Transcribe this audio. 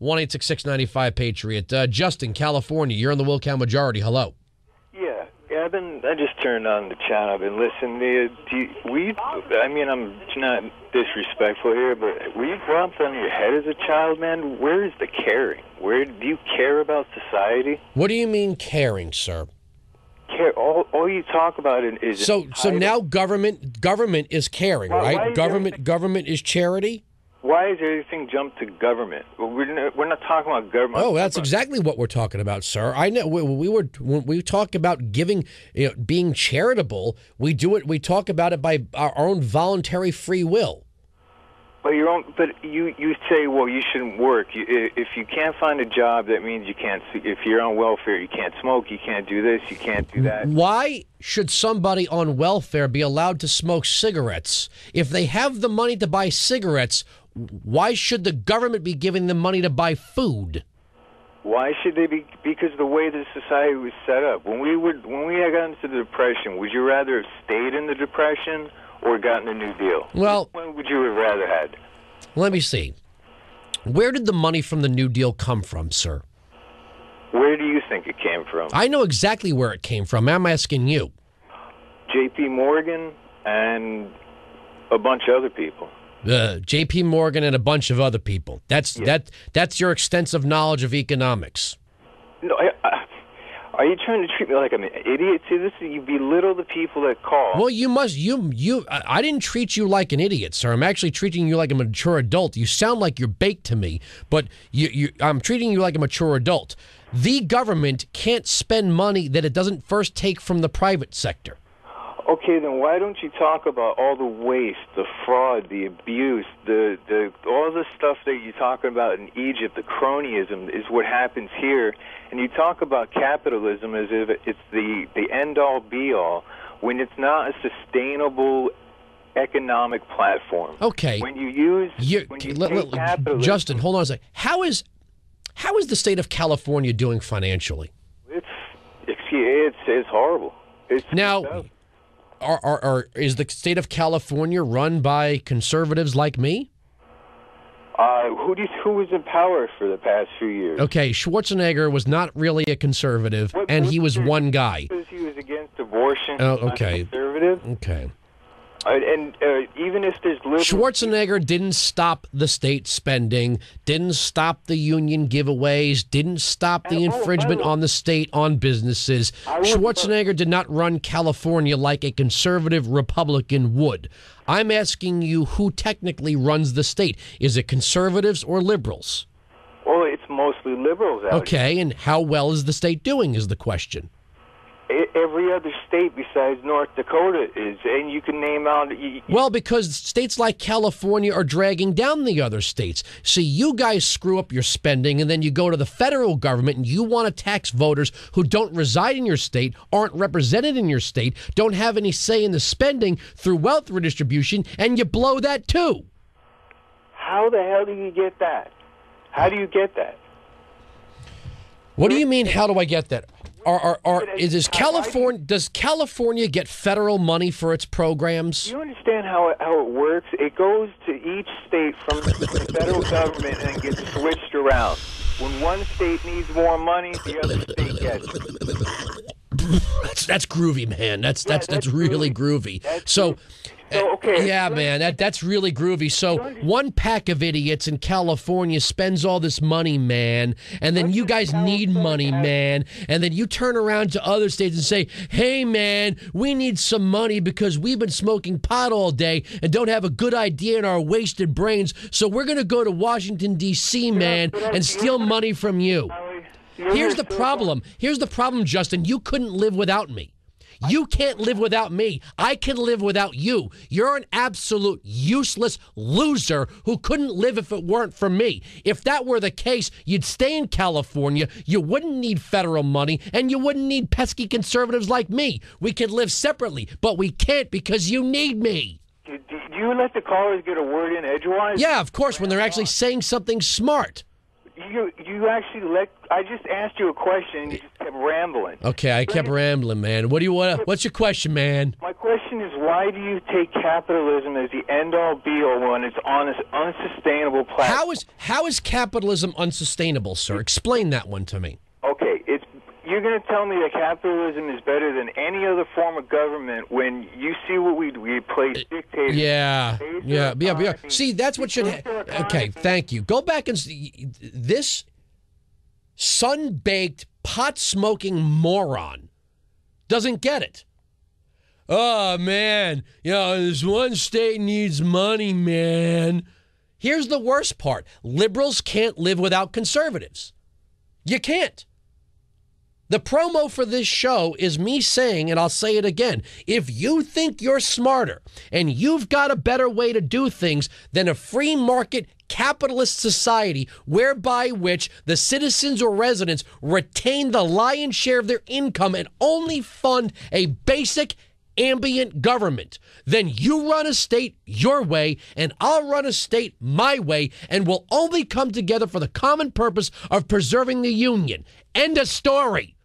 1-866-695-PATRIOT. Justin, California, you're on the Wilkow Majority. Hello. Yeah, I just turned on the channel. I've been listening. I'm not disrespectful here, but were you dropped on your head as a child, man? Where is the caring? Where do you care about society? What do you mean caring, sir? All you talk about is so now government is caring, right? Government is charity. Why is everything jumped to government? We're not talking about government. Oh, that's exactly what we're talking about, sir. I know when we talk about giving, being charitable, we do it. We talk about it by our own voluntary free will. But you say, well, you shouldn't work. If you can't find a job, that means you can't. If you're on welfare, you can't smoke. You can't do this. You can't do that. Why should somebody on welfare be allowed to smoke cigarettes? If they have the money to buy cigarettes, why should the government be giving them money to buy food? Why should they be? Because the way the society was set up. When we got into the Depression, would you rather have stayed in the Depression or gotten a New Deal? Well, which one would you have rather had? Let me see. Where did the money from the New Deal come from, sir? Where do you think it came from? I know exactly where it came from. I'm asking you. J.P. Morgan and a bunch of other people. J.P. Morgan and a bunch of other people. That's your extensive knowledge of economics. No, are you trying to treat me like I'm an idiot? See, you belittle the people that call. Well, you must. I didn't treat you like an idiot, sir. I'm actually treating you like a mature adult. You sound like you're baked to me, but I'm treating you like a mature adult. The government can't spend money that it doesn't first take from the private sector. Okay, then why don't you talk about all the waste, the fraud, the abuse, all the stuff that you're talking about in Egypt, the cronyism is what happens here, and you talk about capitalism as if it's the end-all, be-all, when it's not a sustainable economic platform. Okay. When you take capitalism... Justin, hold on a second. How is the state of California doing financially? It's horrible. Now... Is the state of California run by conservatives like me? Who was in power for the past few years? Okay, Schwarzenegger was not really a conservative, and he was one guy. Because he was against abortion. Oh, okay. Conservative. Okay. And even if there's liberal... Schwarzenegger didn't stop the state spending, didn't stop the union giveaways, didn't stop the infringement on the state on businesses. Schwarzenegger did not run California like a conservative Republican would. I'm asking you who technically runs the state. Is it conservatives or liberals? Well, it's mostly liberals out Okay, and how well is the state doing is the question. Every other state besides North Dakota is, and you can name out... Well, because states like California are dragging down the other states. See, you guys screw up your spending, and then you go to the federal government, and you want to tax voters who don't reside in your state, aren't represented in your state, don't have any say in the spending through wealth redistribution, and you blow that too. How the hell do you get that? How do you get that? What do you mean, how do I get that? Does California get federal money for its programs? Do you understand how it works? It goes to each state from the federal government and gets switched around. When one state needs more money, the other state gets it. That's groovy, man. That's really groovy. Okay. Yeah, man, that's really groovy. So one pack of idiots in California spends all this money, man, and then you guys need money, man, and then you turn around to other states and say, hey, man, we need some money because we've been smoking pot all day and don't have a good idea in our wasted brains, so we're going to go to Washington, D.C., man, and steal money from you. Here's the problem. Here's the problem, Justin. You couldn't live without me. You can't live without me. I can live without you. You're an absolute useless loser who couldn't live if it weren't for me. If that were the case, you'd stay in California, you wouldn't need federal money, and you wouldn't need pesky conservatives like me. We could live separately, but we can't because you need me. Do you let the callers get a word in edgewise? Yeah, of course, when they're actually saying something smart. You actually I just asked you a question and you just kept rambling. Okay, I kept rambling, man. What do you want? What's your question, man? My question question is, why do you take capitalism as the end-all, be-all when it's on this unsustainable platform? How is capitalism unsustainable, sir? Explain that one to me. Okay, you're going to tell me that capitalism is better than any other form of government when you see what we place dictators. Yeah. See, that's what should okay, thank you. Go back and see this sun-baked, pot-smoking moron doesn't get it. Oh, man, this one state needs money, man. Here's the worst part. Liberals can't live without conservatives. You can't. The promo for this show is me saying, and I'll say it again, if you think you're smarter and you've got a better way to do things than a free market capitalist society whereby which the citizens or residents retain the lion's share of their income and only fund a basic ambient government, then you run a state your way and I'll run a state my way, and we'll only come together for the common purpose of preserving the union. End of story.